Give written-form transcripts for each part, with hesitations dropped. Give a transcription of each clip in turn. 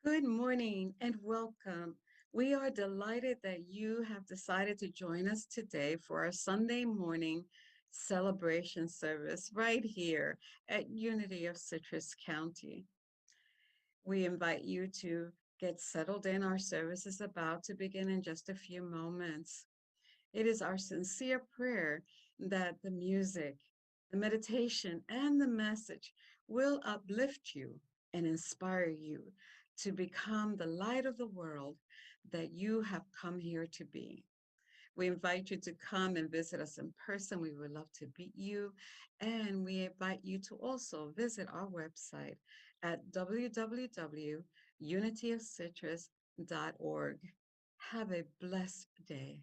Good morning and welcome. We are delighted that you have decided to join us today for our Sunday morning celebration service right here at Unity of Citrus County. We invite you to get settled in. Our service is about to begin in just a few moments. It is our sincere prayer that the music, the meditation, and the message will uplift you and inspire you to become the light of the world that you have come here to be. We invite you to come and visit us in person. We would love to meet you. And we invite you to also visit our website at www.unityofcitrus.org. Have a blessed day.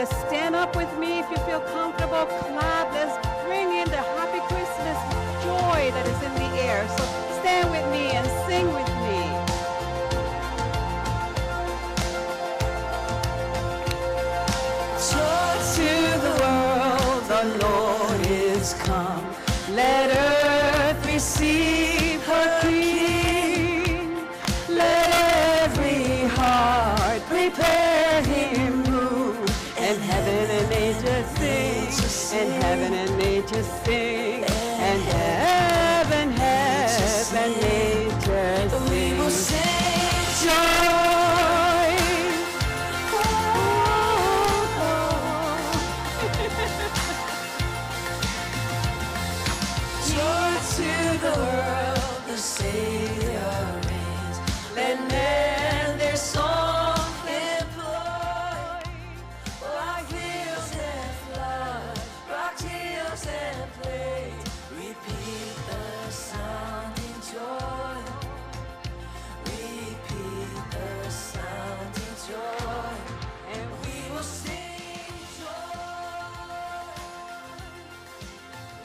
Let's stand up with me if you feel comfortable. Clap. Let's bring in the happy Christmas joy that is in the air. So stand with me and sing with me. Joy to the world, the Lord is come. Let earth receive her King. Let every heart prepare him room. And heaven and nature sing. And heaven and nature sing. And heaven, nature sing. We will sing joy. Joy to the world, the Savior reigns. Let men their song employ. Rock hills and flood, rock hills and plains. Repeat the sounding joy. Repeat the sounding joy. And we will sing joy.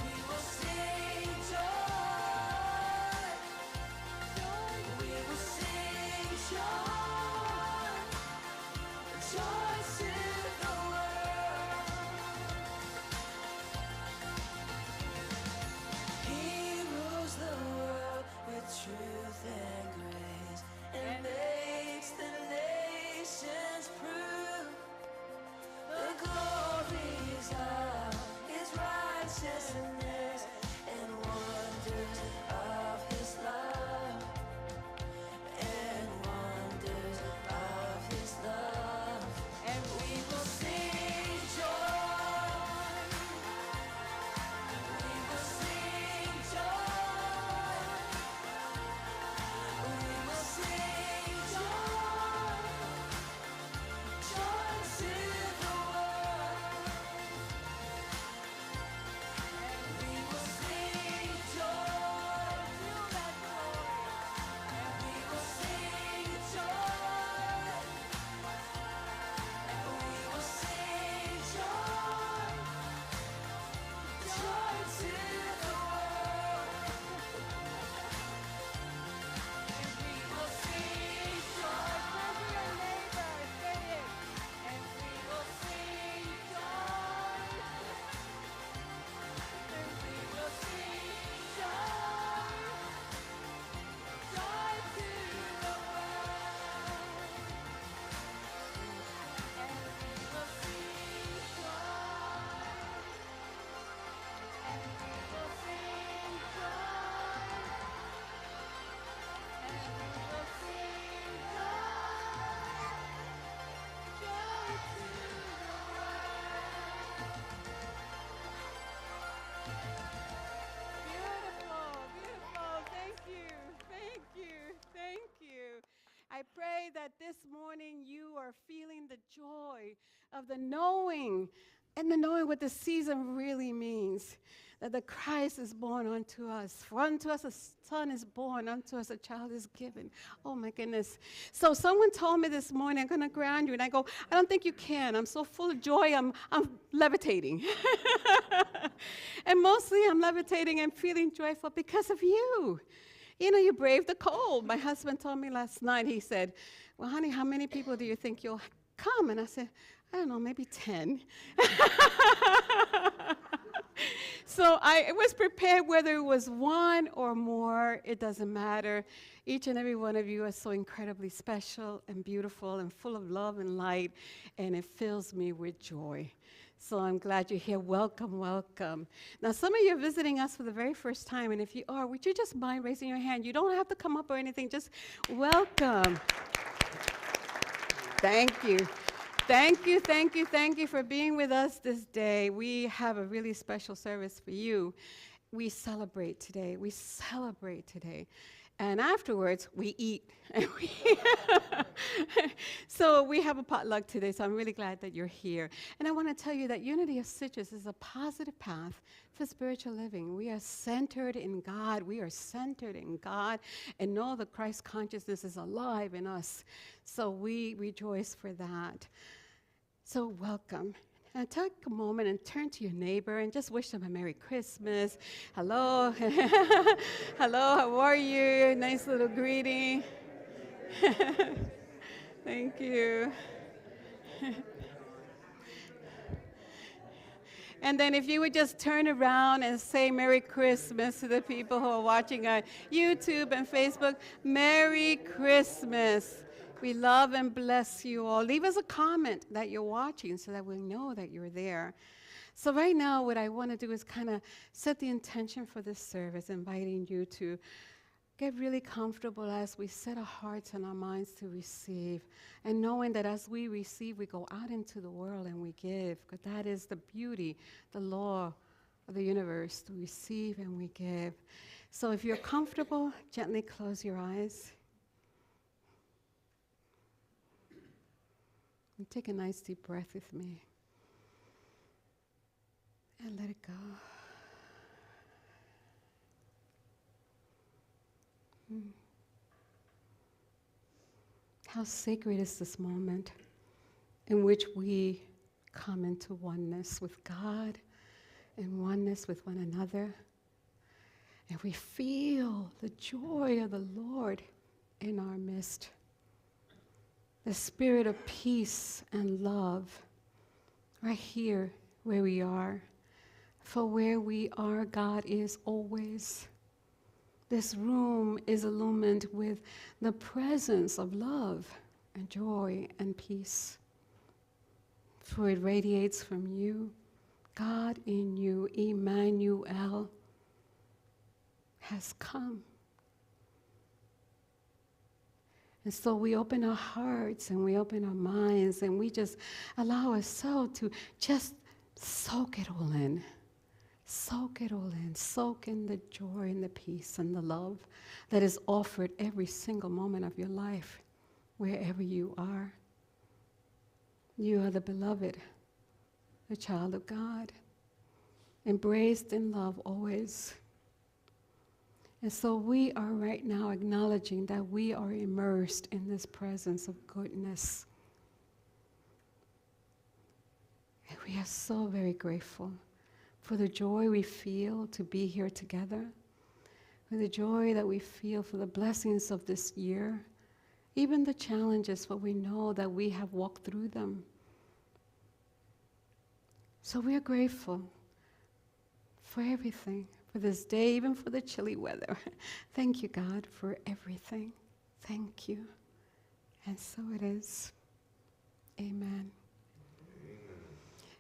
We will sing joy. We will sing joy. Joy to the world. He rules the world with truth and grace and makes the nations prove the glories of his righteousness and wonders of his love and wonders of his love. And we will sing joy. We will sing joy. We will sing joy. Joy to the world. And we will sing joy. Feel that joy. And we will sing joy. And we will sing joy. Joy to the world. And we will sing joy. Turn to your neighbor, say it. And we will sing joy. And we will sing joy. Joy to the world. And we will sing joy. And we will sing joy. And we will sing joy. Joy to the world. Beautiful, beautiful. Thank you, thank you, thank you. I pray that this morning you are feeling the joy of the knowing and the knowing what the season really means. That the Christ is born unto us. For unto us a son is born, unto us a child is given. Oh my goodness. So someone told me this morning, I'm gonna ground you. And I go, I don't think you can. I'm so full of joy, I'm levitating. And mostly I'm levitating and feeling joyful because of you. You know, you braved the cold. My husband told me last night, he said, well, honey, how many people do you think you'll come? And I said, I don't know, maybe 10. So I was prepared whether it was one or more, it doesn't matter. Each and every one of you are so incredibly special and beautiful and full of love and light, and it fills me with joy. So I'm glad you're here. Welcome, welcome. Now, some of you are visiting us for the very first time, and if you are, would you just mind raising your hand? You don't have to come up or anything, just welcome. Thank you. Thank you, thank you, thank you for being with us this day. We have a really special service for you. We celebrate today. We celebrate today. And afterwards, we eat. So we have a potluck today, so I'm really glad that you're here. And I want to tell you that Unity of Citrus is a positive path for spiritual living. We are centered in God. We are centered in God and know that Christ consciousness is alive in us. So we rejoice for that. So welcome. And take a moment and turn to your neighbor and just wish them a Merry Christmas. Hello. Hello, how are you? Nice little greeting. Thank you. And then if you would just turn around and say Merry Christmas to the people who are watching on YouTube and Facebook. Merry Christmas. We love and bless you all. Leave us a comment that you're watching so that we know that you're there. So right now, what I want to do is kind of set the intention for this service, inviting you to get really comfortable as we set our hearts and our minds to receive, and knowing that as we receive, we go out into the world and we give, because that is the beauty, the law of the universe, to receive and we give. So if you're comfortable, gently close your eyes. And take a nice deep breath with me. And let it go. How sacred is this moment in which we come into oneness with God and oneness with one another. And we feel the joy of the Lord in our midst. The spirit of peace and love right here where we are. For where we are, God is always. This room is illumined with the presence of love and joy and peace. For it radiates from you, God in you, Emmanuel, has come. And so we open our hearts and we open our minds and we just allow ourselves to just soak it all in. Soak it all in. Soak in the joy and the peace and the love that is offered every single moment of your life, wherever you are. You are the beloved, the child of God, embraced in love always. And so we are right now acknowledging that we are immersed in this presence of goodness. And we are so very grateful for the joy we feel to be here together, for the joy that we feel for the blessings of this year, even the challenges, for we know that we have walked through them. So we are grateful for everything, for this day, even for the chilly weather. Thank you, God, for everything. Thank you. And so it is. Amen.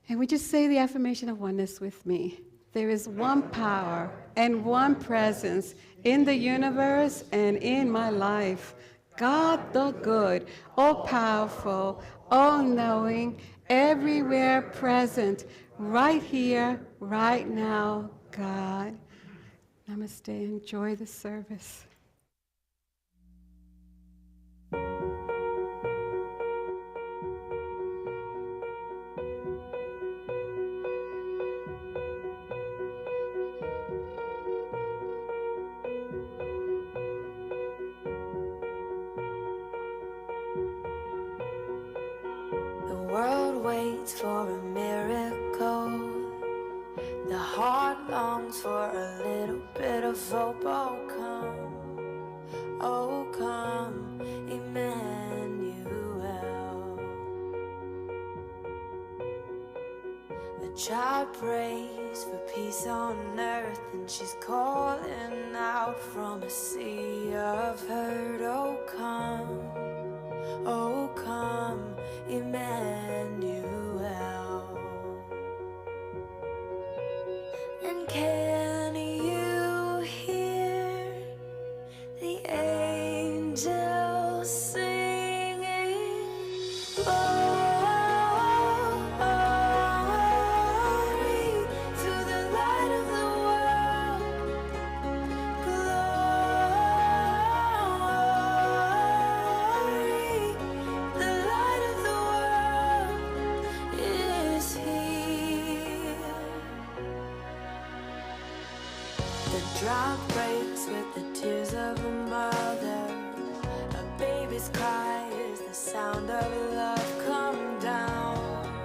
And we just say the affirmation of oneness with me. There is one power and one presence in the universe and in my life. God the good, all-powerful, all-knowing, everywhere present, right here, right now, God. Namaste. Enjoy the service. The world waits for a miracle. The heart longs for a little bit of hope. Oh come, Emmanuel. A child prays for peace on earth, and she's calling out from a sea of hurt. Oh come, Emmanuel. And can you hear the angels singing? Glory to the light of the world. Glory, the light of the world is here. The drought breaks with the tears of a mother. A baby's cry is the sound of love come down.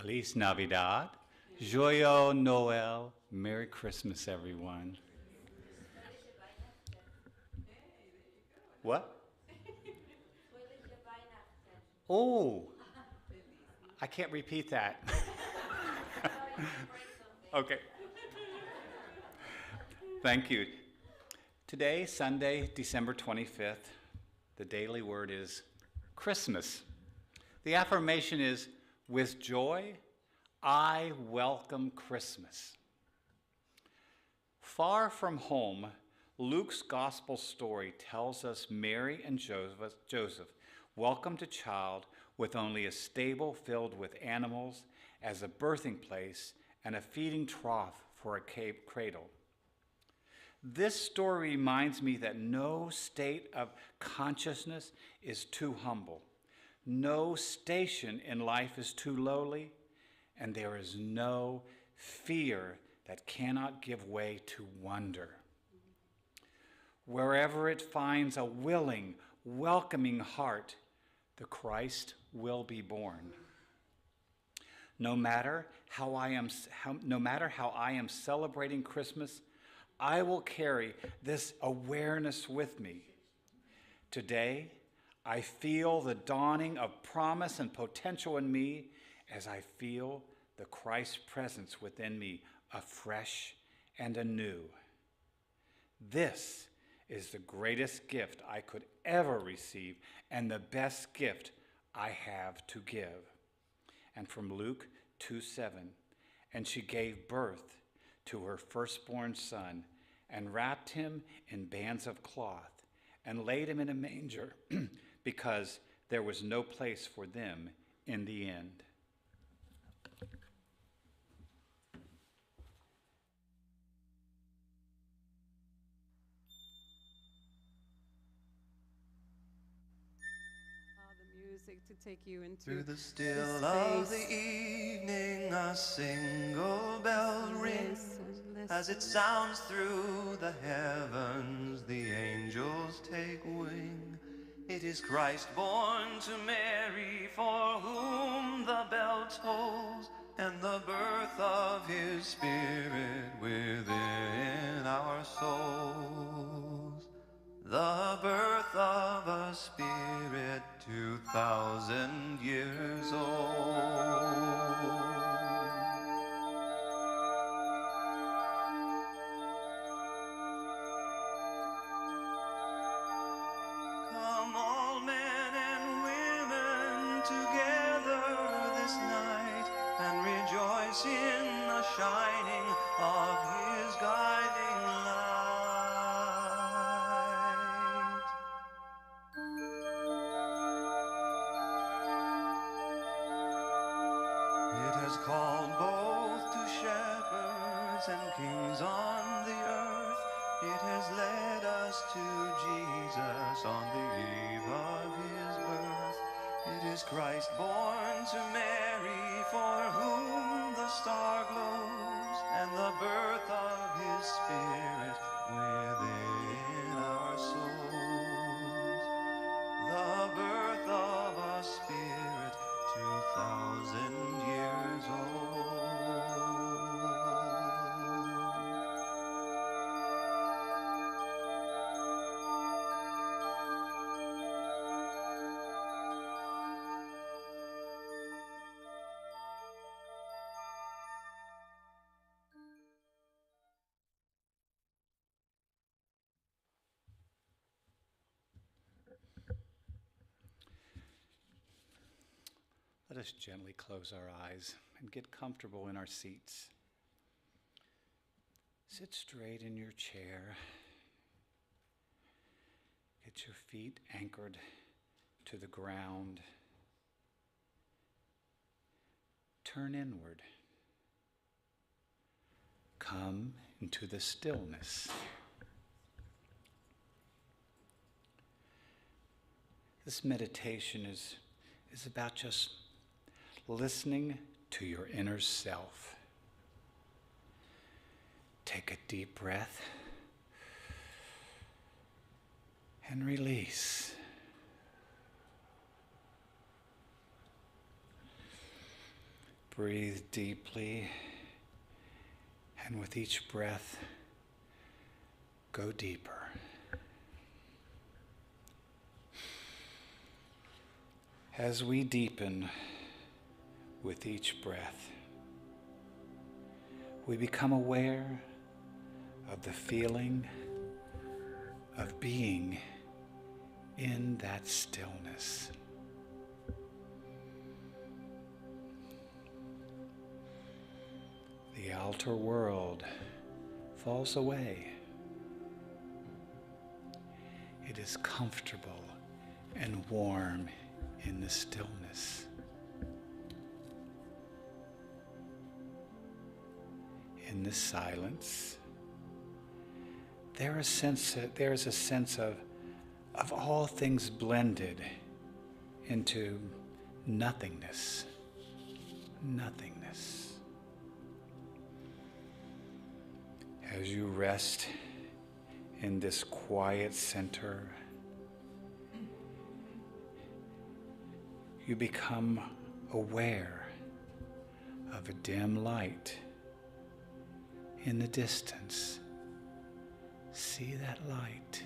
Feliz Navidad. Joyeux Noel. Merry Christmas, everyone. What? Oh, I can't repeat that. Okay. Thank you. Today, Sunday, December 25th, the daily word is Christmas. The affirmation is, with joy, I welcome Christmas. Far from home, Luke's gospel story tells us Mary and Joseph welcomed a child with only a stable filled with animals as a birthing place and a feeding trough for a cradle. This story reminds me that no state of consciousness is too humble. No station in life is too lowly, and there is no fear that cannot give way to wonder. Wherever it finds a willing, welcoming heart, the Christ will be born. No matter how I am celebrating Christmas, I will carry this awareness with me. Today, I feel the dawning of promise and potential in me as I feel the Christ presence within me afresh and anew. This is the greatest gift I could ever receive and the best gift I have to give. And from Luke 2:7, and she gave birth to her firstborn son and wrapped him in bands of cloth and laid him in a manger because there was no place for them in the inn. To take you into through the still of the evening, a single bell rings. As it sounds through the heavens, the angels take wing. It is Christ born to Mary, for whom the bell tolls, and the birth of his Spirit within our souls. The birth of a Spirit 2,000 years old. Come all men and women together this night and rejoice in the shining of his guiding light. It has called both to shepherds and kings on the earth. It has led us to Jesus on the eve of his birth. It is Christ born to Mary, for whom the star glows, and the birth of his Spirit within our souls. The birth of a Spirit 2,000 years old. Let us gently close our eyes and get comfortable in our seats. Sit straight in your chair. Get your feet anchored to the ground. Turn inward. Come into the stillness. This meditation is about just listening to your inner self. Take a deep breath and release. Breathe deeply, and with each breath, go deeper. As we deepen with each breath, we become aware of the feeling of being in that stillness. The outer world falls away. It is comfortable and warm in the stillness. In the silence, there is a sense of all things blended into nothingness. Nothingness. As you rest in this quiet center, you become aware of a dim light in the distance. See that light.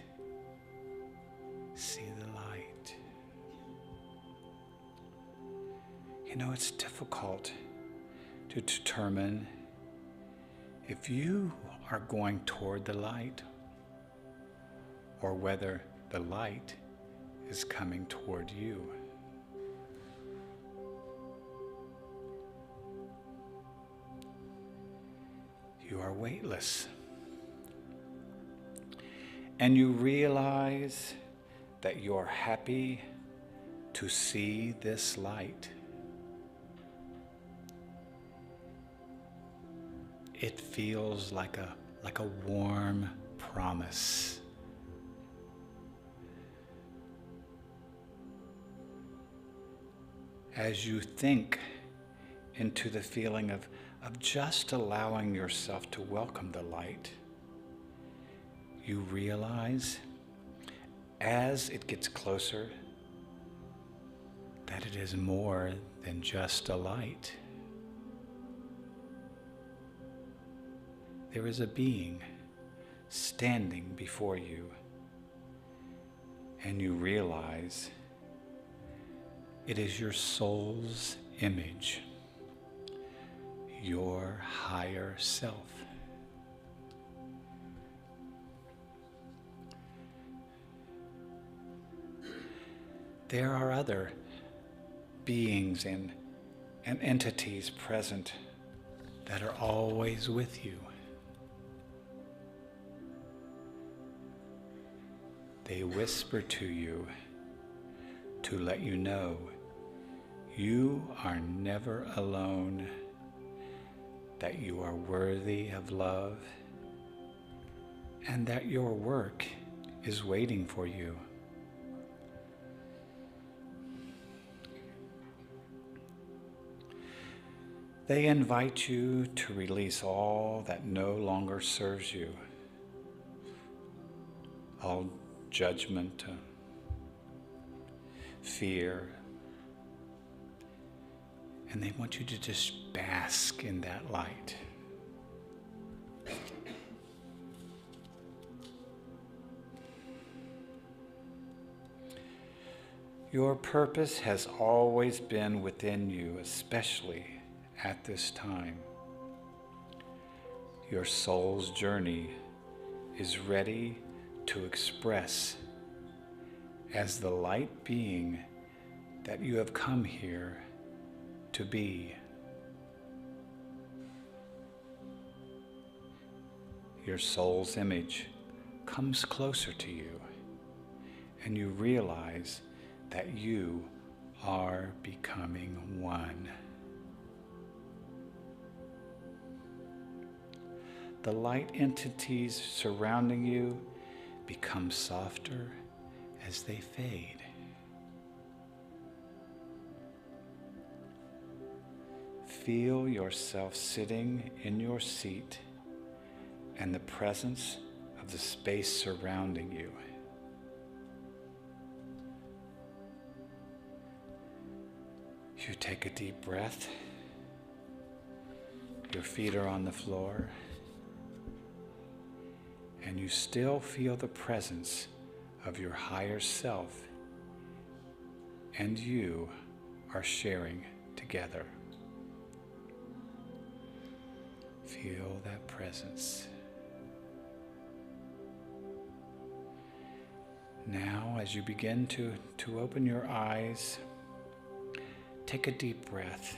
See the light. You know, it's difficult to determine if you are going toward the light or whether the light is coming toward you. You are weightless. And you realize that you're happy to see this light. It feels like a warm promise. As you think into the feeling of just allowing yourself to welcome the light, you realize as it gets closer that it is more than just a light. There is a being standing before you, and you realize it is your soul's image, your higher self. There are other beings and entities present that are always with you. They whisper to you to let you know you are never alone, that you are worthy of love, and that your work is waiting for you. They invite you to release all that no longer serves you, all judgment, fear, and they want you to just bask in that light. Your purpose has always been within you, especially at this time. Your soul's journey is ready to express as the light being that you have come here to be. Your soul's image comes closer to you, and you realize that you are becoming one. The light entities surrounding you become softer as they fade. Feel yourself sitting in your seat and the presence of the space surrounding you. You take a deep breath Your feet are on the floor, and you still feel the presence of your higher self, and you are sharing together. Feel that presence. Now, as you begin to open your eyes, take a deep breath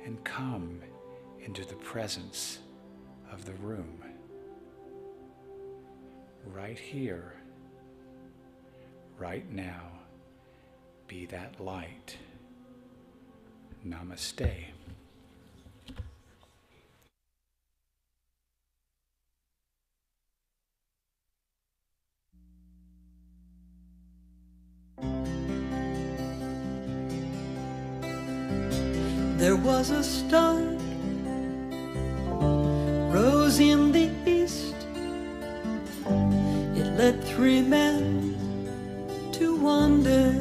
and come into the presence of the room. Right here, right now, be that light. Namaste. There was a star, rose in the east. It led 3 men to wander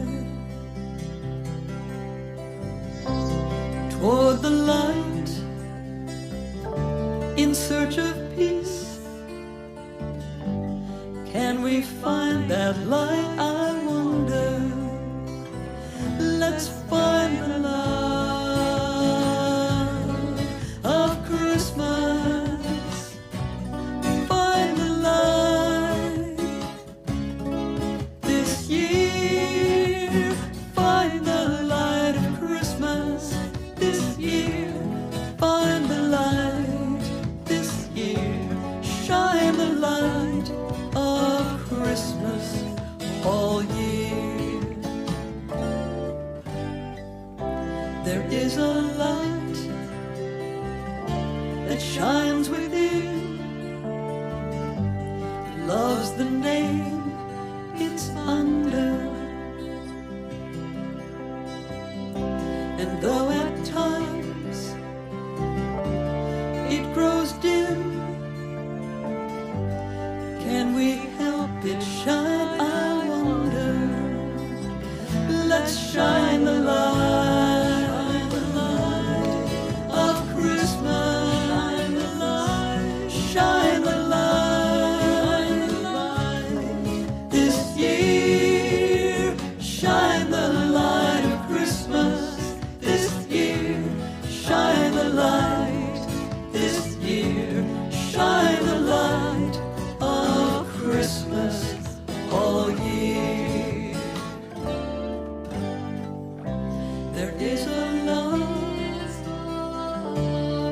toward the light in search of peace. Can we find that light, I wonder? Let's find the light of Christmas. Find the light this year. Find the light of Christmas this year. Find the light this year. Shine the light of Christmas all year. There is a light that shines within. It loves the name it's under. And though at times it grows dim, can we help it shine, I wonder? Let's shine the light of Christmas. Shine the light this year. Shine the light of Christmas this year. Shine the light this year. Shine the light of Christmas all year. There is a love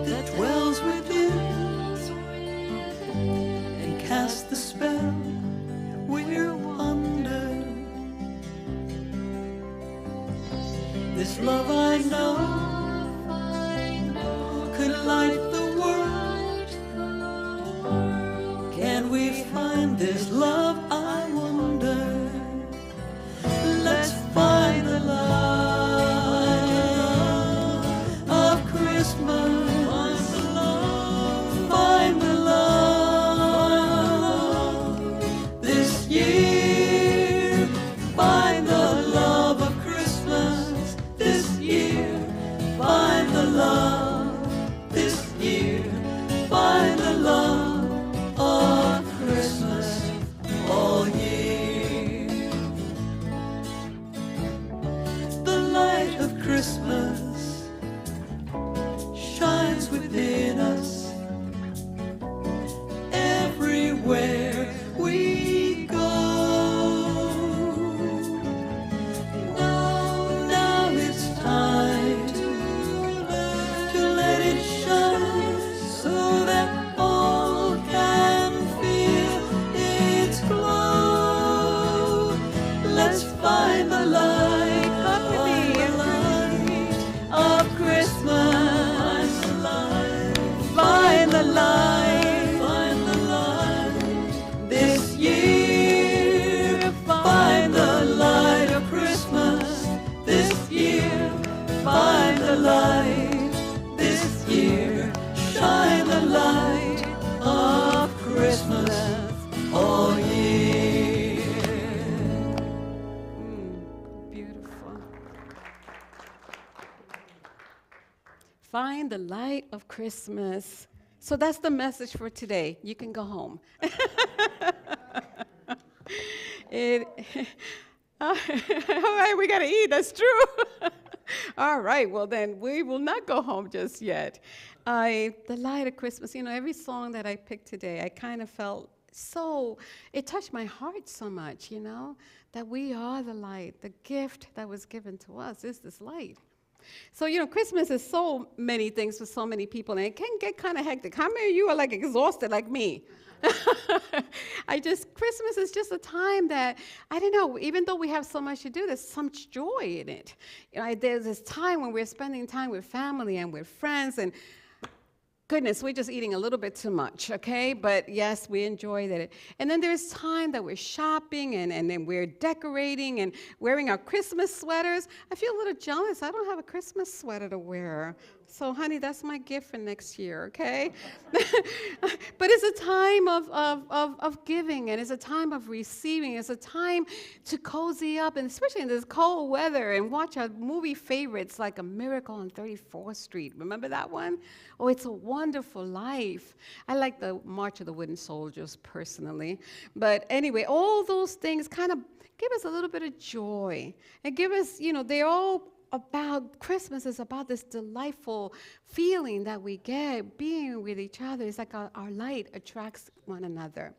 that dwells within and casts the spell we're under. This love I know could light the world. Can we find this love, I wonder? Let's find the love of Christmas. Find the love this year. Find the love of Christmas this year. Find the light of Christmas. So that's the message for today. You can go home. It, all right, we got to eat. That's true. All right, well, then we will not go home just yet. The light of Christmas, every song that I picked today, I kind of felt it touched my heart so much, that we are the light. The gift that was given to us is this light. So, Christmas is so many things for so many people, and it can get kind of hectic. How many of you are like exhausted like me? Christmas is just a time that, I don't know, even though we have so much to do, there's so much joy in it. There's this time when we're spending time with family and with friends, and goodness, we're just eating a little bit too much, okay? But yes, we enjoy that. And then there's time that we're shopping and then we're decorating and wearing our Christmas sweaters. I feel a little jealous. I don't have a Christmas sweater to wear. So, honey, that's my gift for next year, okay? But it's a time of giving, and it's a time of receiving. It's a time to cozy up, and especially in this cold weather, and watch our movie favorites like A Miracle on 34th Street. Remember that one? Oh, It's a Wonderful Life. I like the March of the Wooden Soldiers personally. But anyway, all those things kind of give us a little bit of joy. And give us, they're all about, Christmas is about this delightful feeling that we get being with each other. It's like our light attracts one another.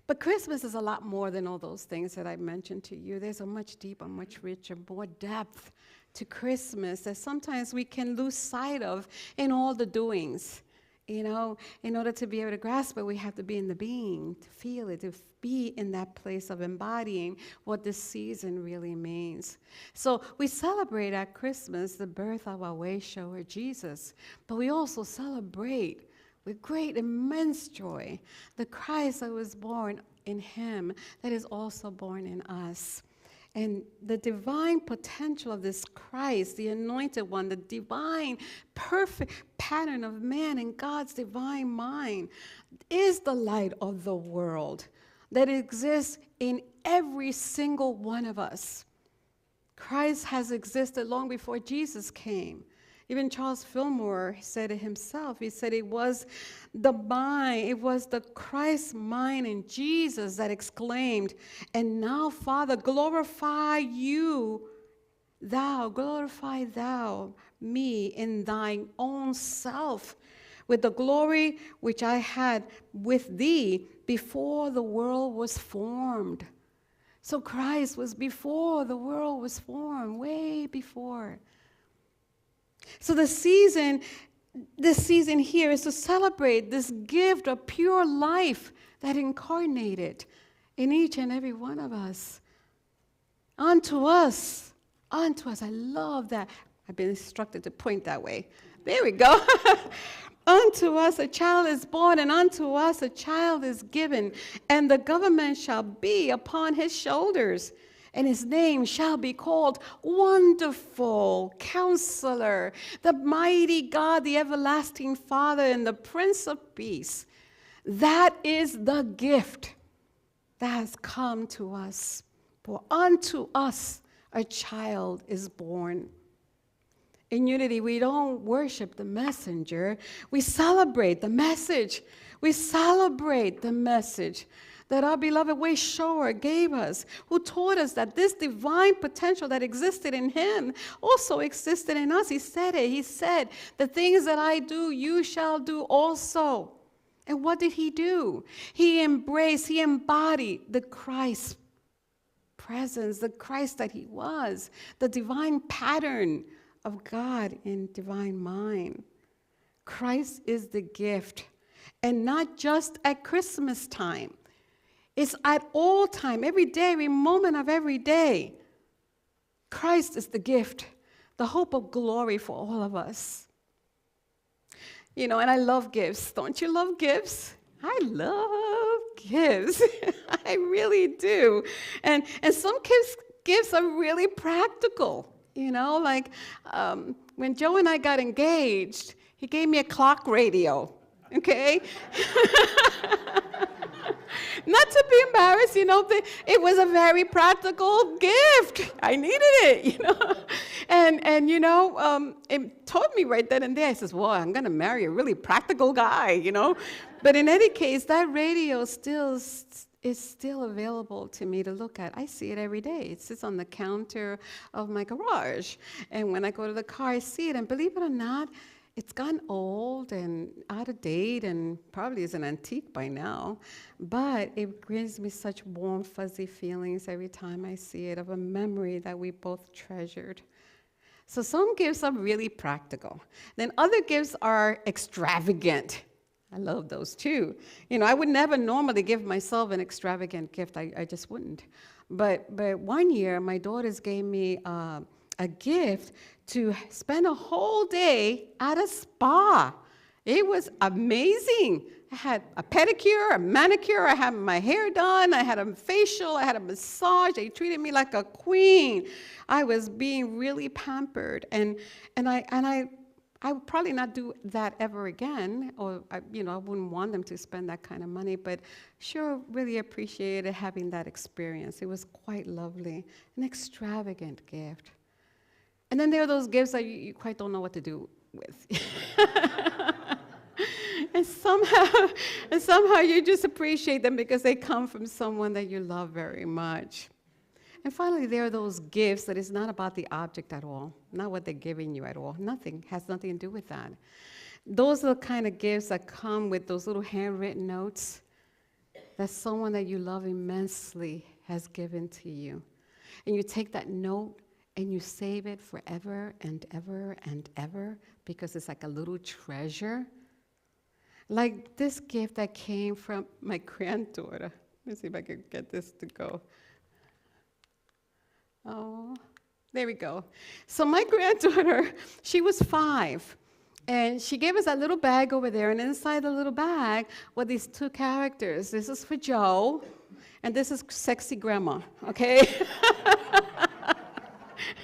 But Christmas is a lot more than all those things that I mentioned to you. There's a much deeper, much richer, more depth to Christmas that sometimes we can lose sight of in all the doings. In order to be able to grasp it, we have to be in the being, to feel it, to be in that place of embodying what this season really means. So we celebrate at Christmas the birth of our way shower, Jesus, but we also celebrate with great, immense joy the Christ that was born in him that is also born in us. And the divine potential of this Christ, the anointed one, the divine, perfect pattern of man in God's divine mind, is the light of the world that exists in every single one of us. Christ has existed long before Jesus came. Even Charles Fillmore said it himself. He said it was the mind, it was the Christ mind in Jesus that exclaimed, "And now, Father, glorify thou me in thine own self, with the glory which I had with thee before the world was formed." So Christ was before the world was formed, way before. So this season here is to celebrate this gift of pure life that incarnated in each and every one of us. Unto us. I love that. I've been instructed to point that way. There we go. Unto us a child is born, and unto us a child is given, and the government shall be upon his shoulders. And his name shall be called Wonderful Counselor, the Mighty God, the Everlasting Father, and the Prince of Peace. That is the gift that has come to us. For unto us a child is born. In unity, we don't worship the messenger. We celebrate the message. We celebrate the message that our beloved way shower gave us, who taught us that this divine potential that existed in him also existed in us. He said it. He said, "The things that I do, you shall do also." And what did he do? He embraced, he embodied the Christ presence, the Christ that he was, the divine pattern of God in divine mind. Christ is the gift, and not just at Christmas time. It's at all time, every day, every moment of every day. Christ is the gift, the hope of glory for all of us. And I love gifts. Don't you love gifts? I love gifts. I really do. And some gifts are really practical. Like when Joe and I got engaged, he gave me a clock radio, okay? Not to be embarrassed, it was a very practical gift. I needed it. It taught me right then and there. I says, well, I'm going to marry a really practical guy. But in any case, that radio is still available to me to look at. I see it every day. It sits on the counter of my garage. And when I go to the car, I see it. And believe it or not, it's gotten old and out of date and probably is an antique by now, but it brings me such warm, fuzzy feelings every time I see it of a memory that we both treasured. So some gifts are really practical. Then other gifts are extravagant. I love those too. I would never normally give myself an extravagant gift. I just wouldn't. But one year, my daughters gave me a gift to spend a whole day at a spa. It was amazing. I had a pedicure, a manicure, I had my hair done, I had a facial, I had a massage. They treated me like a queen. I was being really pampered. And I would probably not do that ever again, or I wouldn't want them to spend that kind of money, but sure, really appreciated having that experience. It was quite lovely, an extravagant gift. And then there are those gifts that you quite don't know what to do with. and somehow you just appreciate them because they come from someone that you love very much. And finally, there are those gifts that is not about the object at all, not what they're giving you at all. Has nothing to do with that. Those are the kind of gifts that come with those little handwritten notes that someone that you love immensely has given to you. And you take that note and you save it forever and ever and ever because it's like a little treasure. Like this gift that came from my granddaughter. Let me see if I can get this to go. Oh, there we go. So my granddaughter, she was 5. And she gave us that little bag over there. And inside the little bag were these 2 characters. This is for Joe, and this is sexy grandma, okay?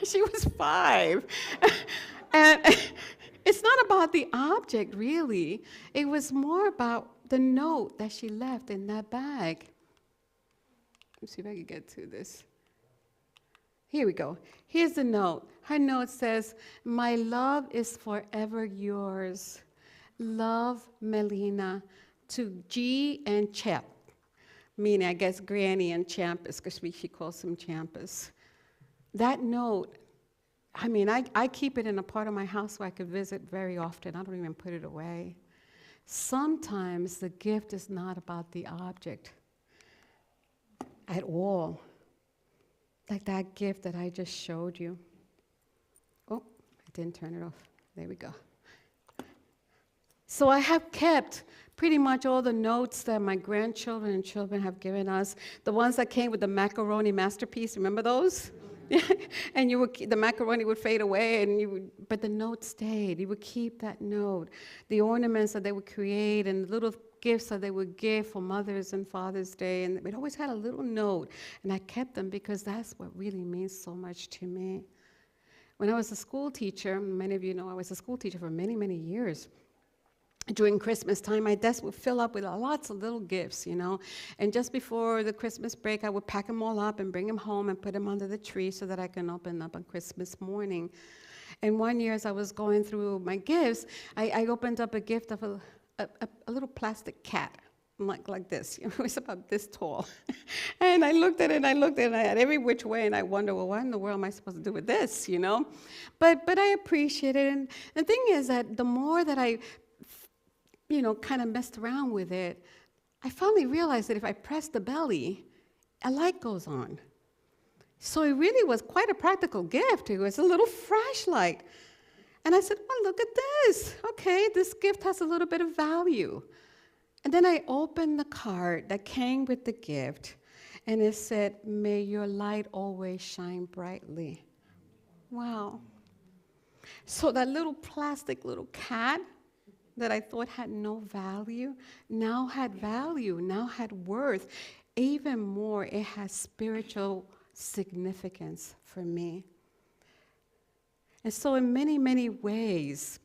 She was 5. And it's not about the object, really. It was more about the note that she left in that bag. Let me see if I can get to this. Here we go. Here's the note. Her note says, "My love is forever yours. Love, Melina, to G and Chep." Meaning, I guess, Granny and Champus, because she calls him Champus. That note, I keep it in a part of my house where I could visit very often. I don't even put it away. Sometimes the gift is not about the object at all. Like that gift that I just showed you. Oh, I didn't turn it off. There we go. So I have kept pretty much all the notes that my grandchildren and children have given us. The ones that came with the macaroni masterpiece, remember those? And the macaroni would fade away, but the note stayed. You would keep that note. The ornaments that they would create and the little gifts that they would give for Mother's and Father's Day, and it always had a little note, and I kept them because that's what really means so much to me. When I was a school teacher, many of you know I was a school teacher for many, many years. During Christmas time, my desk would fill up with lots of little gifts, And just before the Christmas break, I would pack them all up and bring them home and put them under the tree so that I can open up on Christmas morning. And one year, as I was going through my gifts, I opened up a gift of a little plastic cat, like this. It was about this tall. And I looked at it, and I had every which way, and I wondered, well, what in the world am I supposed to do with this, But I appreciate it. And the thing is that the more that I kind of messed around with it, I finally realized that if I press the belly, a light goes on. So it really was quite a practical gift. It was a little flashlight. And I said, well, look at this. Okay, this gift has a little bit of value. And then I opened the card that came with the gift, and it said, "May your light always shine brightly." Wow. So that little plastic little cat that I thought had no value, now had value, now had worth. Even more, it has spiritual significance for me. And so in many, many ways,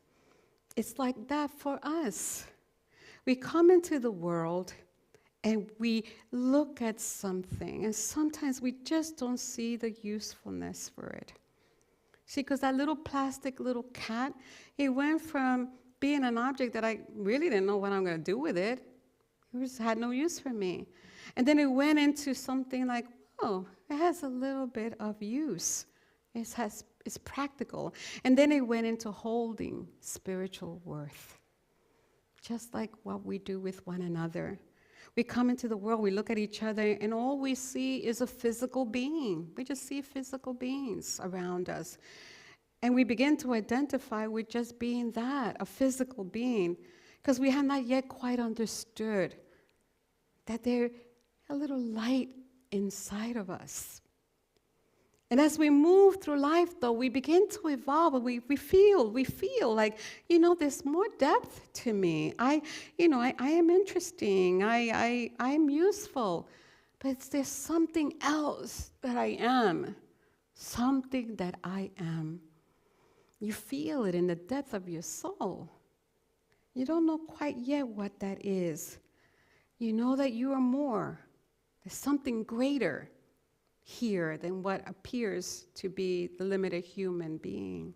it's like that for us. We come into the world, and we look at something, and sometimes we just don't see the usefulness for it. See, because that little plastic little cat, it went from being an object that I really didn't know what I'm going to do with it. It just had no use for me. And then it went into something like, oh, it has a little bit of use. It's practical. And then it went into holding spiritual worth, just like what we do with one another. We come into the world, we look at each other, and all we see is a physical being. We just see physical beings around us. And we begin to identify with just being that, a physical being, because we have not yet quite understood that there's a little light inside of us. And as we move through life, though, we begin to evolve, and we feel like, there's more depth to me. I am interesting. I'm useful. But there's something else that I am. Something that I am. You feel it in the depth of your soul. You don't know quite yet what that is. You know that you are more. There's something greater here than what appears to be the limited human being.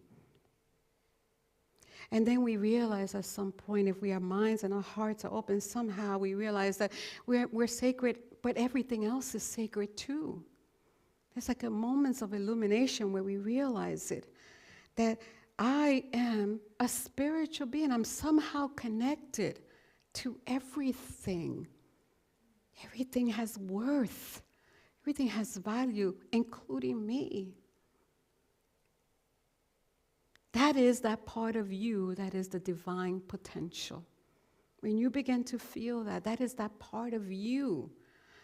And then we realize at some point, if our minds and our hearts are open, somehow we realize that we're sacred, but everything else is sacred too. There's like a moments of illumination where we realize it, that I am a spiritual being. I'm somehow connected to everything. Everything has worth. Everything has value, including me. That is that part of you that is the divine potential. When you begin to feel that, that is that part of you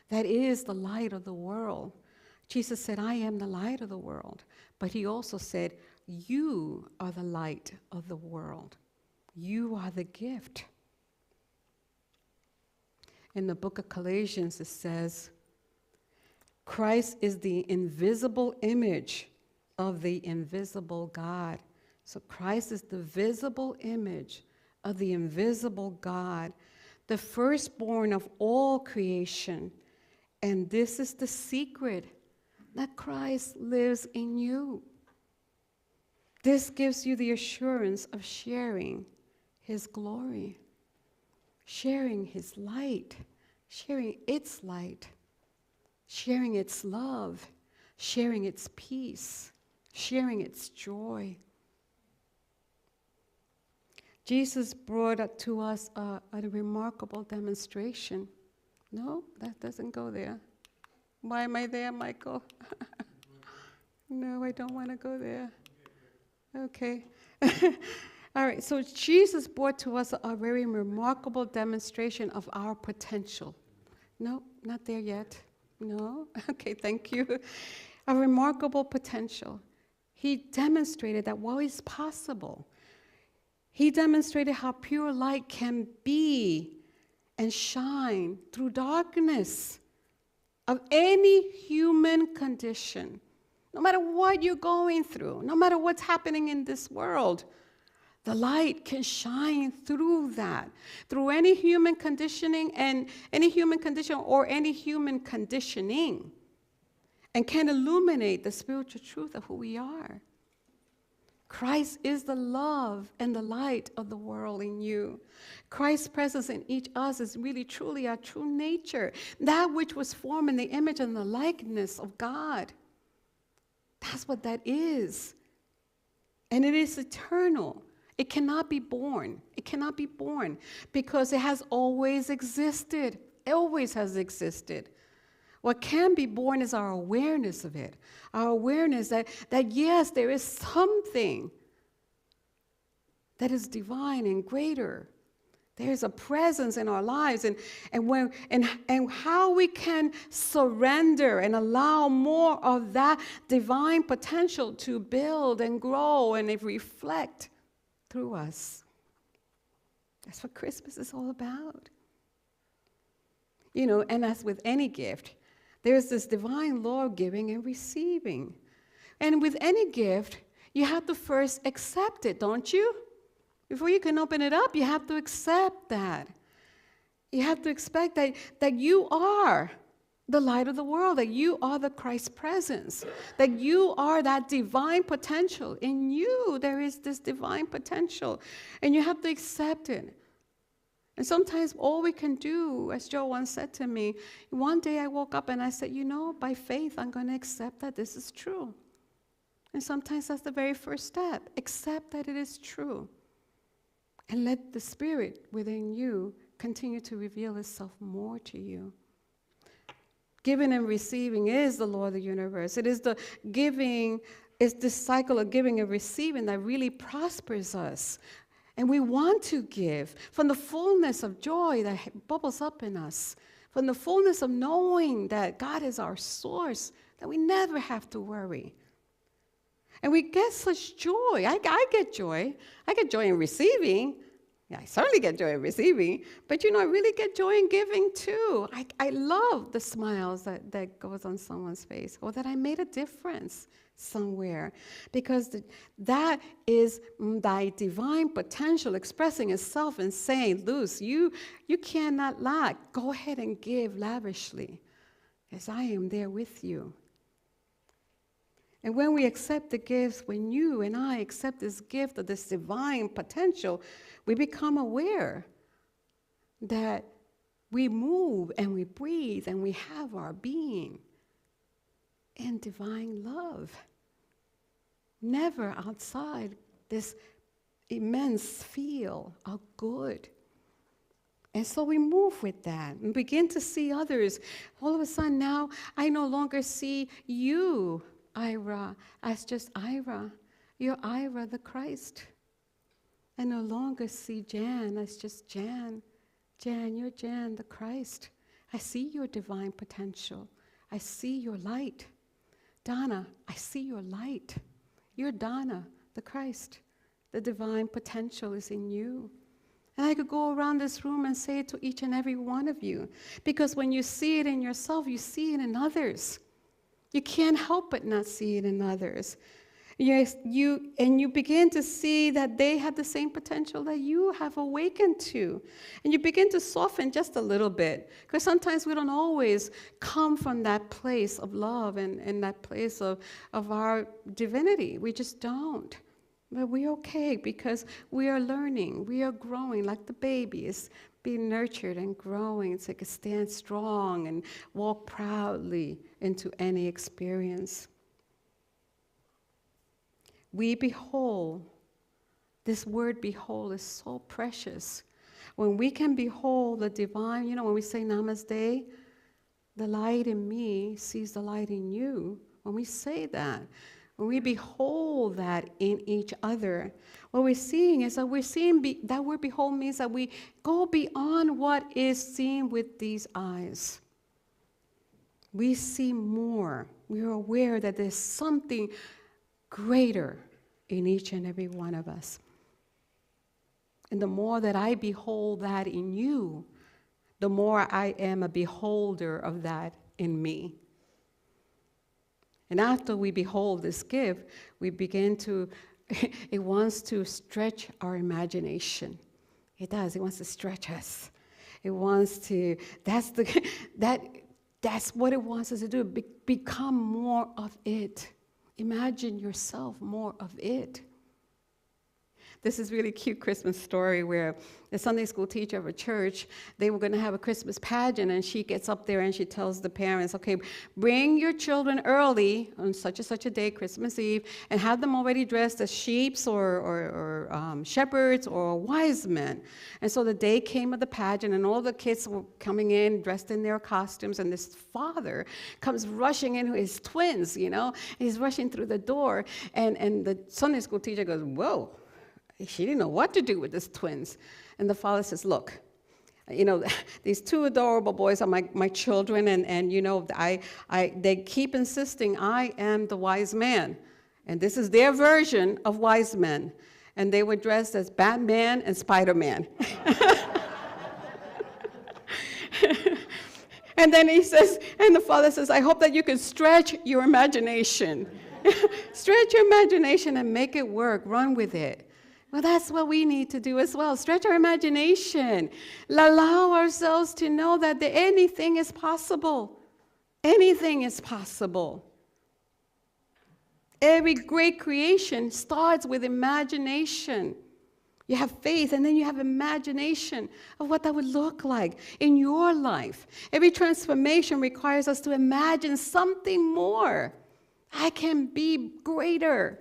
that is the light of the world. Jesus said, I am the light of the world. But he also said, you are the light of the world. You are the gift. In the book of Galatians, it says, Christ is the invisible image of the invisible God. So Christ is the visible image of the invisible God, the firstborn of all creation. And this is the secret, that Christ lives in you. This gives you the assurance of sharing his glory, sharing his light, sharing its light, sharing its love, sharing its peace, sharing its joy. Jesus brought up to us a remarkable demonstration. No, that doesn't go there. Why am I there, Michael? No, I don't want to go there. Okay. All right, so Jesus brought to us a very remarkable demonstration of our potential. No, not there yet. No? Okay, thank you. A remarkable potential. He demonstrated that what is possible. He demonstrated how pure light can be and shine through darkness of any human condition. No matter what you're going through, no matter what's happening in this world, the light can shine through that, through any human conditioning and any human condition or any human conditioning, and can illuminate the spiritual truth of who we are. Christ is the love and the light of the world in you. Christ's presence in each of us is really truly our true nature, that which was formed in the image and the likeness of God. That's what that is. And it is eternal. It cannot be born. It cannot be born because it has always existed. It always has existed. What can be born is our awareness of it. Our awareness that yes, there is something that is divine and greater. There's a presence in our lives, and how we can surrender and allow more of that divine potential to build and grow and reflect through us. That's what Christmas is all about. And as with any gift, there's this divine law of giving and receiving. And with any gift, you have to first accept it, don't you? Before you can open it up, you have to accept that. You have to expect that you are the light of the world, that you are the Christ presence, that you are that divine potential. In you, there is this divine potential, and you have to accept it. And sometimes all we can do, as Joe once said to me, one day I woke up and I said, by faith, I'm going to accept that this is true. And sometimes that's the very first step. Accept that it is true. And let the Spirit within you continue to reveal itself more to you. Giving and receiving is the law of the universe. It is the giving, it's this cycle of giving and receiving that really prospers us. And we want to give from the fullness of joy that bubbles up in us, from the fullness of knowing that God is our source, that we never have to worry. And we get such joy. I get joy. I get joy in receiving. Yeah, I certainly get joy in receiving. But, I really get joy in giving, too. I love the smiles that goes on someone's face, or that I made a difference somewhere. Because that is thy divine potential expressing itself and saying, Luz, you cannot lack. Go ahead and give lavishly, as I am there with you. And when we accept the gifts, when you and I accept this gift of this divine potential, we become aware that we move and we breathe and we have our being in divine love. Never outside this immense field of good. And so we move with that and begin to see others. All of a sudden now, I no longer see you, Ira, as just Ira. You're Ira the Christ. I no longer see Jan as just Jan. Jan, you're Jan the Christ. I see your divine potential. I see your light. Donna, I see your light. You're Donna the Christ. The divine potential is in you. And I could go around this room and say it to each and every one of you. Because when you see it in yourself, you see it in others. You can't help but not see it in others. You begin to see that they have the same potential that you have awakened to. And you begin to soften just a little bit. Because sometimes we don't always come from that place of love and that place of our divinity. We just don't. But we're okay because we are learning. We are growing like the babies, being nurtured and growing so they can stand strong and walk proudly into any experience. We behold. This word behold is so precious. When we can behold the divine, when we say namaste, the light in me sees the light in you. When we say that, when we behold that in each other, what we're seeing is that that word behold means that we go beyond what is seen with these eyes. We see more. We are aware that there's something greater in each and every one of us. And the more that I behold that in you, the more I am a beholder of that in me. And after we behold this gift, we begin to, it wants to stretch our imagination. It does. It wants to stretch us. It wants to, that's what it wants us to do, become more of it. Imagine yourself more of it. This is really cute Christmas story where the Sunday school teacher of a church, they were going to have a Christmas pageant, and she gets up there and she tells the parents, okay, bring your children early on such and such a day, Christmas Eve, and have them already dressed as sheep or shepherds or wise men. And so the day came of the pageant, and all the kids were coming in dressed in their costumes, and this father comes rushing in with his twins, and he's rushing through the door, and the Sunday school teacher goes, whoa. She didn't know what to do with these twins. And the father says, look, these two adorable boys are my children, and they keep insisting I am the wise man. And this is their version of wise men. And they were dressed as Batman and Spider-Man. And then the father says, I hope that you can stretch your imagination. Stretch your imagination and make it work. Run with it. Well, that's what we need to do as well. Stretch our imagination. Allow ourselves to know that anything is possible. Anything is possible. Every great creation starts with imagination. You have faith, and then you have imagination of what that would look like in your life. Every transformation requires us to imagine something more. I can be greater.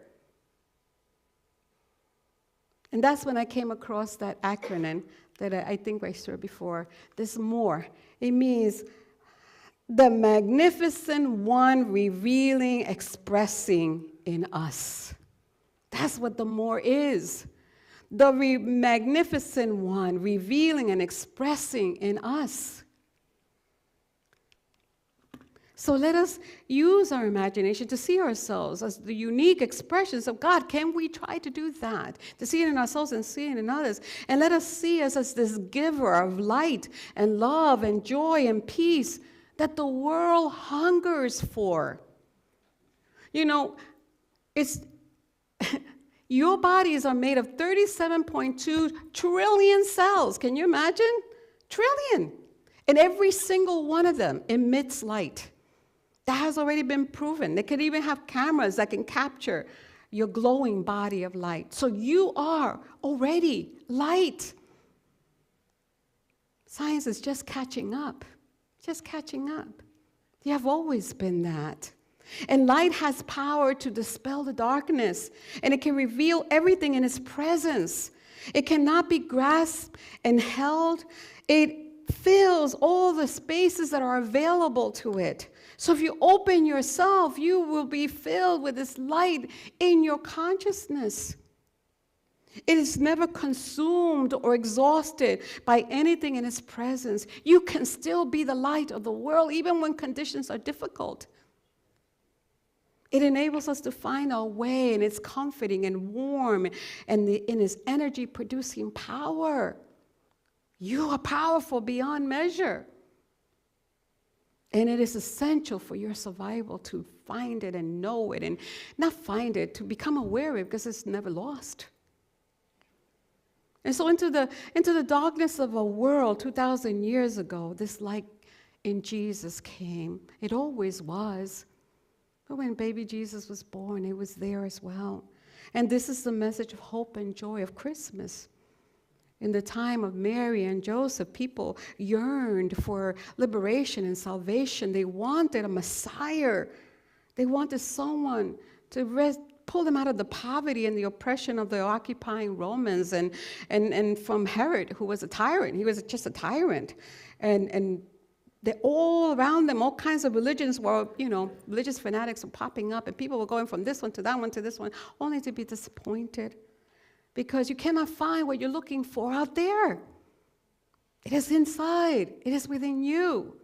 And that's when I came across that acronym that I think I saw before. This more. It means the magnificent one revealing, expressing in us. That's what the more is. The magnificent one revealing and expressing in us. So let us use our imagination to see ourselves as the unique expressions of God. Can we try to do that? To see it in ourselves and see it in others. And let us see us as this giver of light and love and joy and peace that the world hungers for. You know, your bodies are made of 37.2 trillion cells. Can you imagine? Trillion. And every single one of them emits light. That has already been proven. They could even have cameras that can capture your glowing body of light. So you are already light. Science is just catching up. Just catching up. You have always been that. And light has power to dispel the darkness, and it can reveal everything in its presence. It cannot be grasped and held. It fills all the spaces that are available to it. So if you open yourself, you will be filled with this light in your consciousness. It is never consumed or exhausted by anything in its presence. You can still be the light of the world even when conditions are difficult. It enables us to find our way, and it's comforting and warm, and in its energy-producing power. You are powerful beyond measure. And it is essential for your survival to find it and know it, and not find it, to become aware of it, because it's never lost. And so into the darkness of a world 2,000 years ago, this light in Jesus came. It always was. But when baby Jesus was born, it was there as well. And this is the message of hope and joy of Christmas. In the time of Mary and Joseph, people yearned for liberation and salvation. They wanted a Messiah. They wanted someone to pull them out of the poverty and the oppression of the occupying Romans and from Herod, who was a tyrant. He was just a tyrant. And they all around them, all kinds of religions were, religious fanatics were popping up, and people were going from this one to that one to this one, only to be disappointed. Because you cannot find what you're looking for out there. It is inside. It is within you.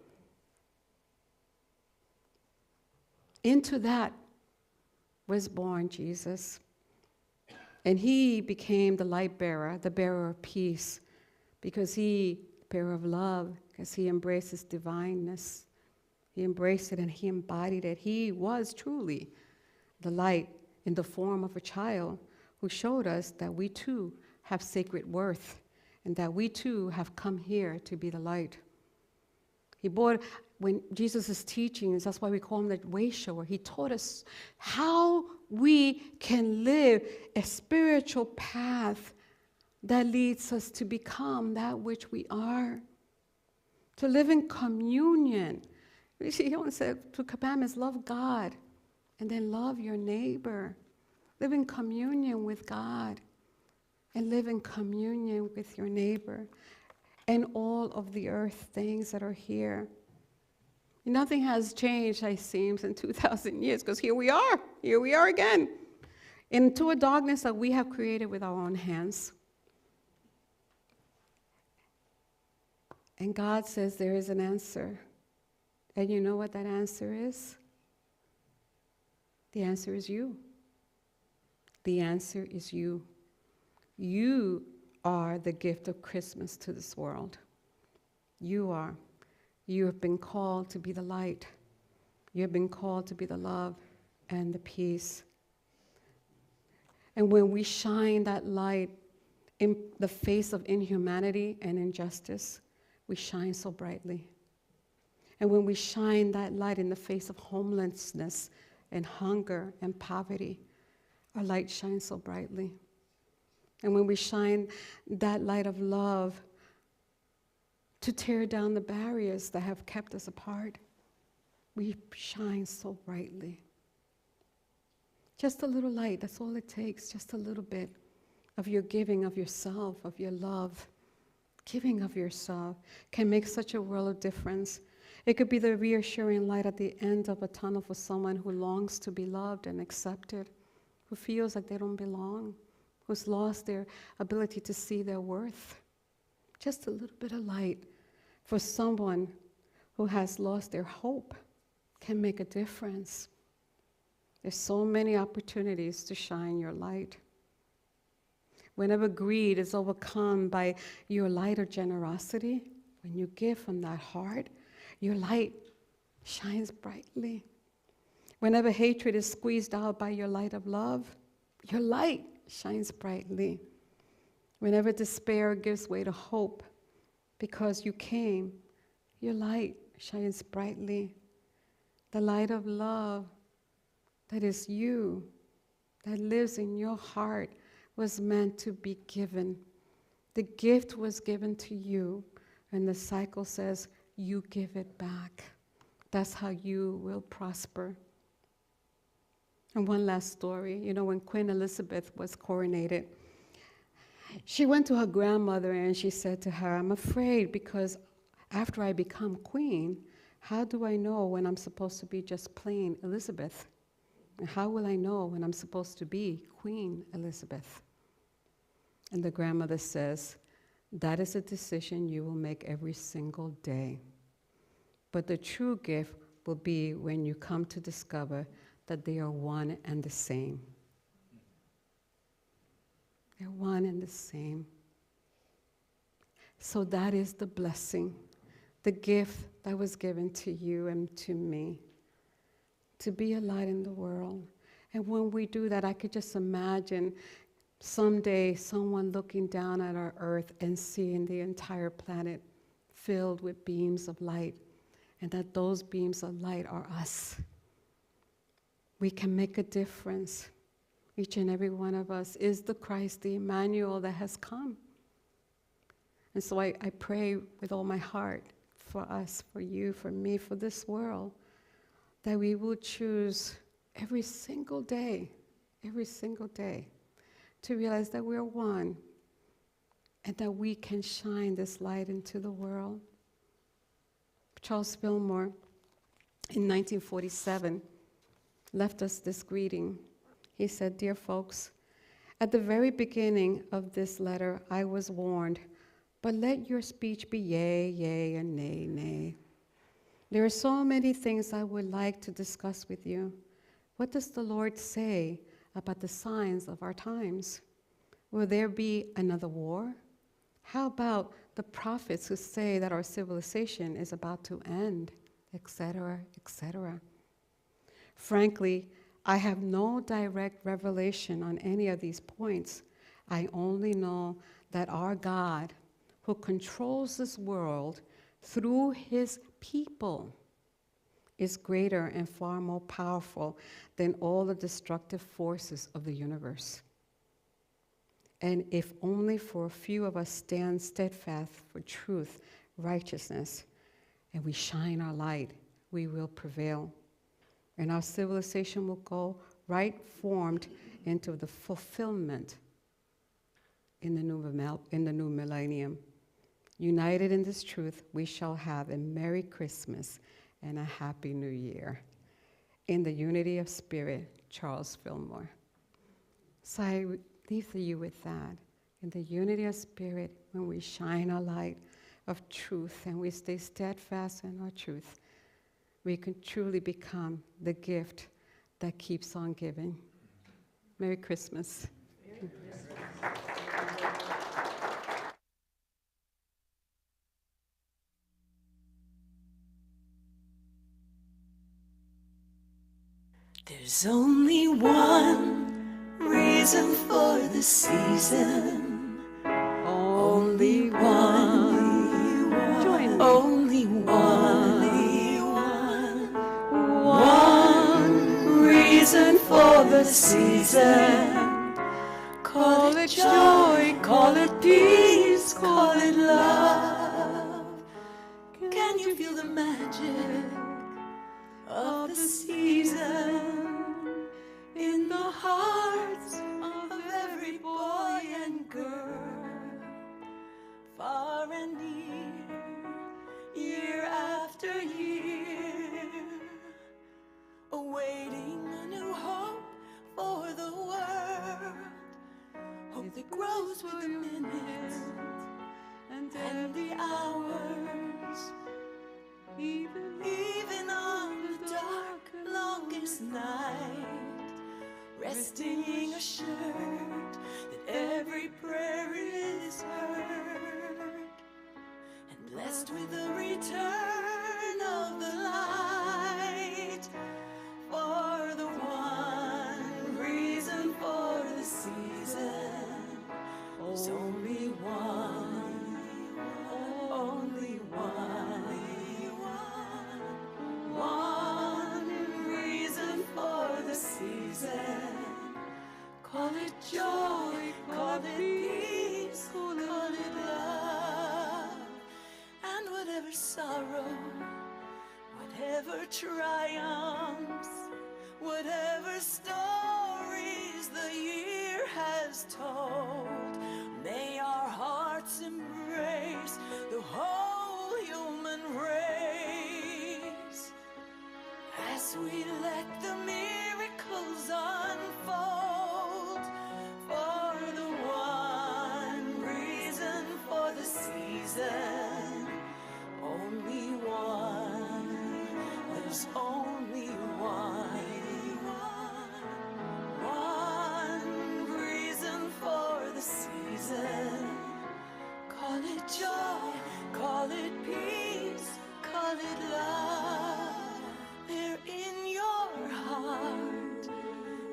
Into that was born Jesus. And he became the light bearer, the bearer of peace, because bearer of love, because he embraced his divineness. He embraced it and he embodied it. He was truly the light in the form of a child, who showed us that we too have sacred worth and that we too have come here to be the light. When Jesus is teaching, that's why we call him the way shower. He taught us how we can live a spiritual path that leads us to become that which we are, to live in communion. You see, he only said 2 commandments: love God and then love your neighbor. Live in communion with God and live in communion with your neighbor and all of the earth things that are here. Nothing has changed, it seems, in 2,000 years, because here we are again, into a darkness that we have created with our own hands. And God says there is an answer. And you know what that answer is? The answer is you. The answer is you. You are the gift of Christmas to this world. You are. You have been called to be the light. You have been called to be the love and the peace. And when we shine that light in the face of inhumanity and injustice, we shine so brightly. And when we shine that light in the face of homelessness and hunger and poverty, our light shines so brightly. And when we shine that light of love to tear down the barriers that have kept us apart, we shine so brightly. Just a little light, that's all it takes, just a little bit of your giving of yourself, of your love. Giving of yourself can make such a world of difference. It could be the reassuring light at the end of a tunnel for someone who longs to be loved and accepted, who feels like they don't belong, who's lost their ability to see their worth. Just a little bit of light for someone who has lost their hope can make a difference. There's so many opportunities to shine your light. Whenever greed is overcome by your light of generosity, when you give from that heart, your light shines brightly. Whenever hatred is squeezed out by your light of love, your light shines brightly. Whenever despair gives way to hope because you came, your light shines brightly. The light of love that is you, that lives in your heart, was meant to be given. The gift was given to you, and the cycle says, you give it back. That's how you will prosper. And one last story. You know, when Queen Elizabeth was coronated, she went to her grandmother and she said to her, I'm afraid because after I become queen, how do I know when I'm supposed to be just plain Elizabeth? And how will I know when I'm supposed to be Queen Elizabeth? And the grandmother says, that is a decision you will make every single day. But the true gift will be when you come to discover that they are one and the same. They're one and the same. So that is the blessing, the gift that was given to you and to me, to be a light in the world. And when we do that, I could just imagine someday someone looking down at our earth and seeing the entire planet filled with beams of light, and that those beams of light are us. We can make a difference. Each and every one of us is the Christ, the Emmanuel that has come. And so I pray with all my heart for us, for you, for me, for this world, that we will choose every single day, to realize that we're one and that we can shine this light into the world. Charles Fillmore, in 1947, left us this greeting. He said, dear folks, at the very beginning of this letter, I was warned, but let your speech be yea, yea, and nay, nay. There are so many things I would like to discuss with you. What does the Lord say about the signs of our times? Will there be another war? How about the prophets who say that our civilization is about to end, etc., etc.? Frankly, I have no direct revelation on any of these points. I only know that our God, who controls this world through his people, is greater and far more powerful than all the destructive forces of the universe. And if only for a few of us stand steadfast for truth, righteousness, and we shine our light, we will prevail. And our civilization will go right formed into the fulfillment in the new millennium. United in this truth, we shall have a Merry Christmas and a Happy New Year. In the unity of spirit, Charles Fillmore. So I leave you with that. In the unity of spirit, when we shine our light of truth and we stay steadfast in our truth, we can truly become the gift that keeps on giving. Merry Christmas. Merry Christmas. There's only one reason reason for the season. Only one. Join me. Only one. One reason for the season. Call it joy, call it peace, call it love. Can you feel the magic of the season in the hearts of every boy and girl, far and near, year after year, awaiting a new hope for the world, hope that grows with the minutes and the hours, even on the dark, longest night, resting assured that every prayer is heard, and blessed with the return of the light, for the one reason for the season. There's only one, only one, one reason for the season. Call it joy, call it peace, call it love. And whatever sorrow, whatever triumphs, whatever stories the year has told, may our hearts embrace the whole human race as we let the miracles unfold. For the one reason for the season, only one, there's only one, one reason for the season. Call it joy, call it peace, call it love. There in your heart,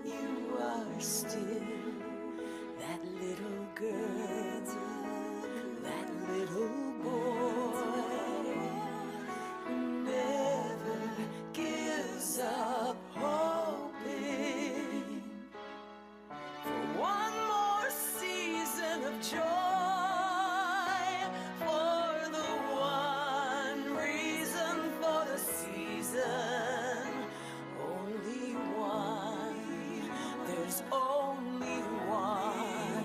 you are still that little girl, that little boy, who never gives up hoping for one more season of joy, for the one reason for the season. Only one, there's only one,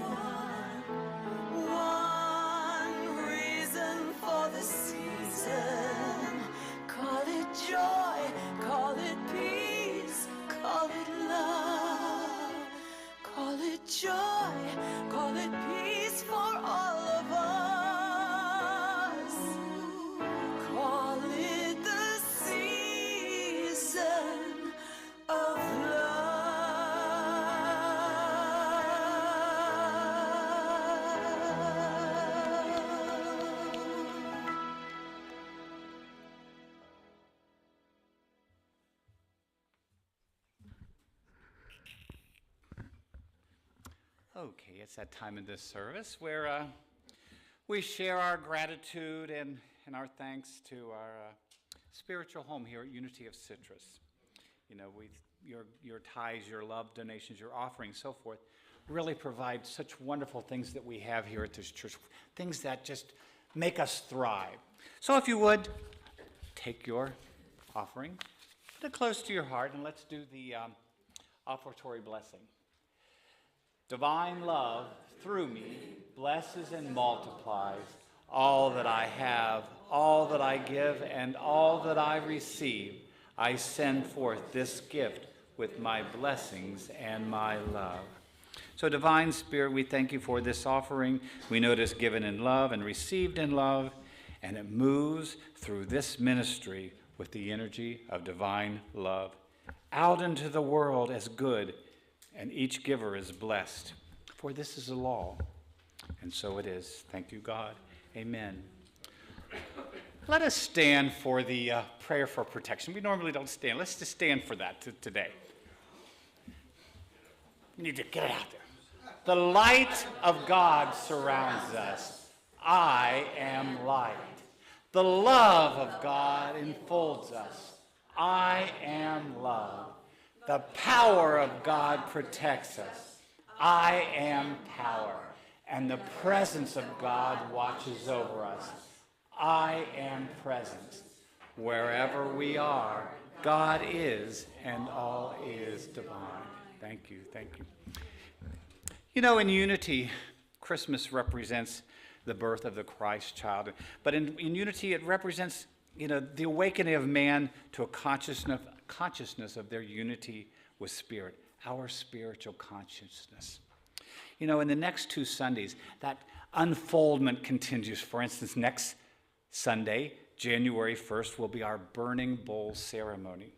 one reason for the season. Call it joy, call it peace, call it love. Call it joy, call it peace for all of us. Call it the season of love. Okay, it's that time in this service where we share our gratitude and our thanks to our spiritual home here at Unity of Citrus. You know, your tithes, your love, donations, your offerings, so forth, really provide such wonderful things that we have here at this church, things that just make us thrive. So if you would, take your offering, put it close to your heart, and let's do the offertory blessing. Divine love, through me, blesses and multiplies all that I have, all that I give, and all that I receive. I send forth this gift with my blessings and my love. So, Divine Spirit, we thank you for this offering. We know it is given in love and received in love, and it moves through this ministry with the energy of divine love out into the world as good, and each giver is blessed. For this is a law, and so it is. Thank you, God. Amen. Let us stand for the prayer for protection. We normally don't stand. Let's just stand for that today. You need to get it out there. The light of God surrounds us. I am light. The love of God enfolds us. I am love. The power of God protects us. I am power. And the presence of God watches over us. I am presence. Wherever we are, God is, and all is divine. Thank you, thank you. You know, in unity, Christmas represents the birth of the Christ child. But in unity, it represents, the awakening of man to a consciousness of their unity with spirit, our spiritual consciousness. In the next 2 Sundays, that unfoldment continues. For instance, next Sunday, January 1st, will be our Burning Bowl ceremony.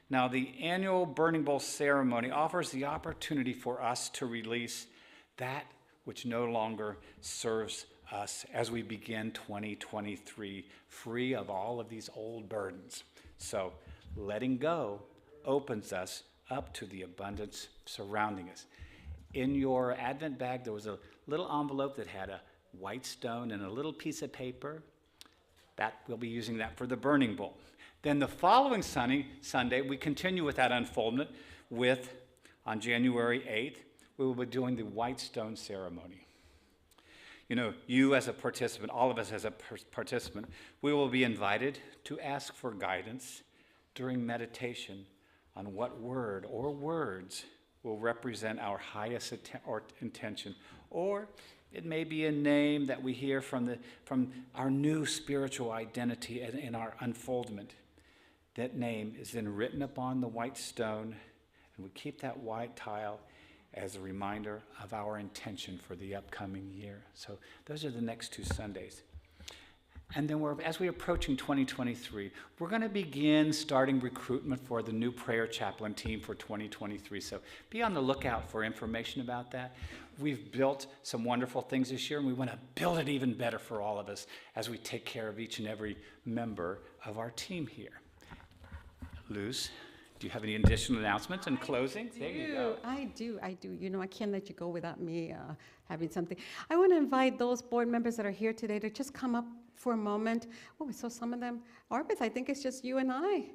Now, the annual Burning Bowl ceremony offers the opportunity for us to release that which no longer serves us as we begin 2023, free of all of these old burdens. So, letting go opens us up to the abundance surrounding us. In your Advent bag, there was a little envelope that had a white stone and a little piece of paper. We'll be using that for the burning bowl. Then the following Sunday, we continue with that unfoldment on January 8th, we will be doing the white stone ceremony. You as a participant, all of us as a participant, we will be invited to ask for guidance during meditation on what word or words will represent our highest intention, or it may be a name that we hear from our new spiritual identity in our unfoldment. That name is then written upon the white stone, and we keep that white tile as a reminder of our intention for the upcoming year. So those are the next 2 Sundays. And then as we're approaching 2023, we're going to begin starting recruitment for the new prayer chaplain team for 2023. So be on the lookout for information about that. We've built some wonderful things this year, and we want to build it even better for all of us as we take care of each and every member of our team here. Luz, do you have any additional announcements in closing? There you go. I do. I can't let you go without me having something. I want to invite those board members that are here today to just come up for a moment. Oh, we saw some of them. Arbith, I think it's just you and I.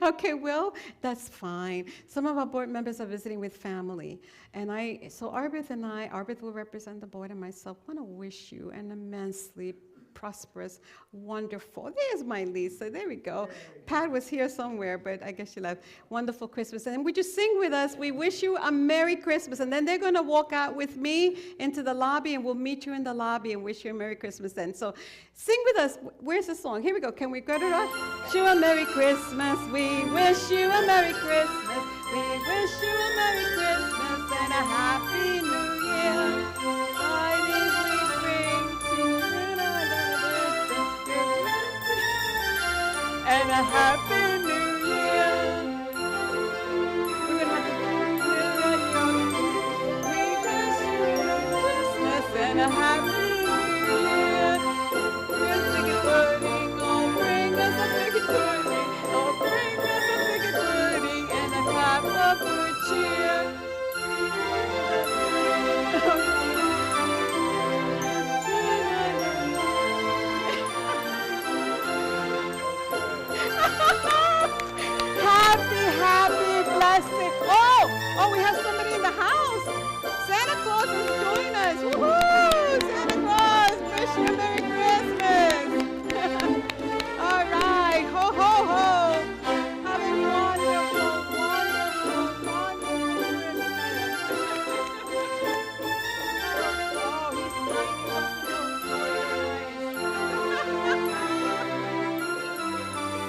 Okay, Will, that's fine. Some of our board members are visiting with family. So Arbith will represent the board, and myself want to wish you an immensely prosperous, wonderful. There's my Lisa. There we go. Pat was here somewhere, but I guess she left. Wonderful Christmas. And would you sing with us? We wish you a Merry Christmas. And then they're going to walk out with me into the lobby, and we'll meet you in the lobby and wish you a Merry Christmas then. So sing with us. Where's the song? Here we go. Can we go to that? Wish you a Merry Christmas. We wish you a Merry Christmas. We wish you a Merry Christmas and a Happy New Year. Tidings we bring to you. And a Happy New Year. We're gonna have we wish you a Christmas and a Happy New Year. We'll sing it pudding, oh bring us a big pudding, oh bring us a big pudding and a clap of good cheer. Happy, blessed. Oh, we have somebody in the house. Santa Claus is joining us. Woohoo! Santa Claus, wish you a Merry Christmas. All right, ho, ho, ho. Have a wonderful, wonderful, wonderful Christmas. Oh, he's tiny.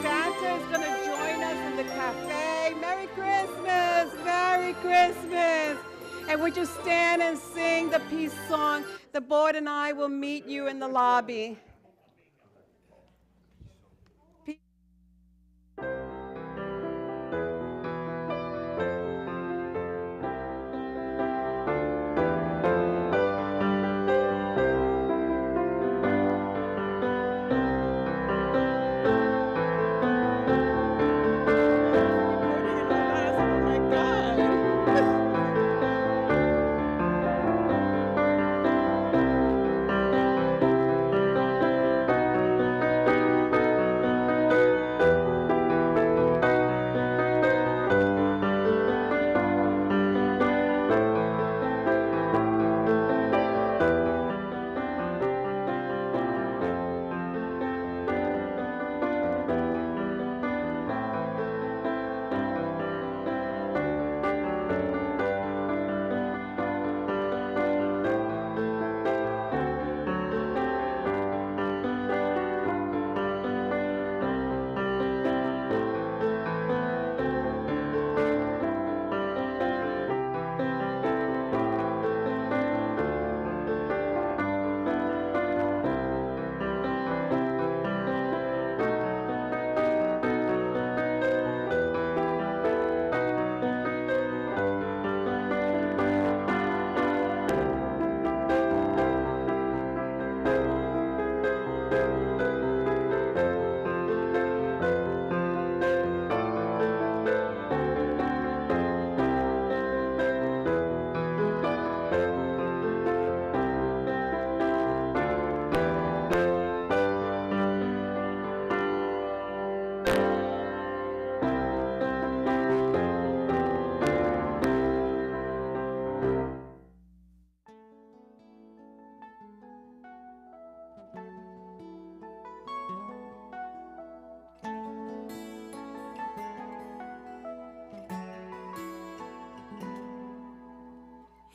Santa is going to join us in the cafe. Merry Christmas! Merry Christmas! And would you stand and sing the peace song? The board and I will meet you in the lobby.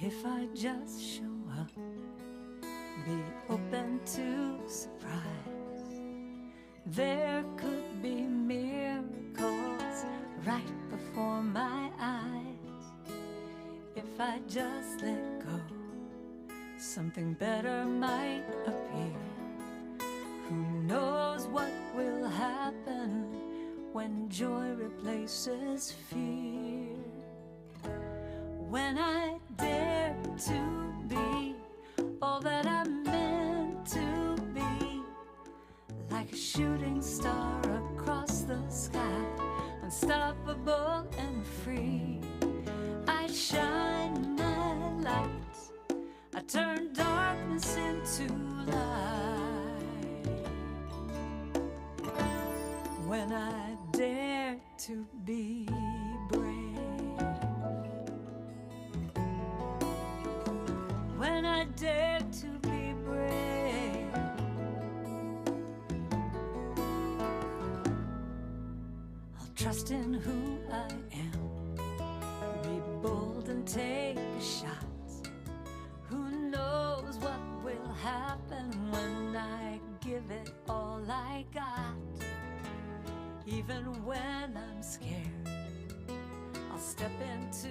if I just show up, be open to surprise. There could be miracles right before my eyes. If I just let go, something better might appear. Who knows what will happen when joy replaces fear? When I dare to be all that I'm meant to be, like a shooting star across the sky, unstoppable and free. I shine my light, I turn darkness into light. When I dare to be brave, when I dare to be brave, I'll trust in who I am, be bold and take a shot. Who knows what will happen when I give it all I got? Even when I'm scared, I'll step into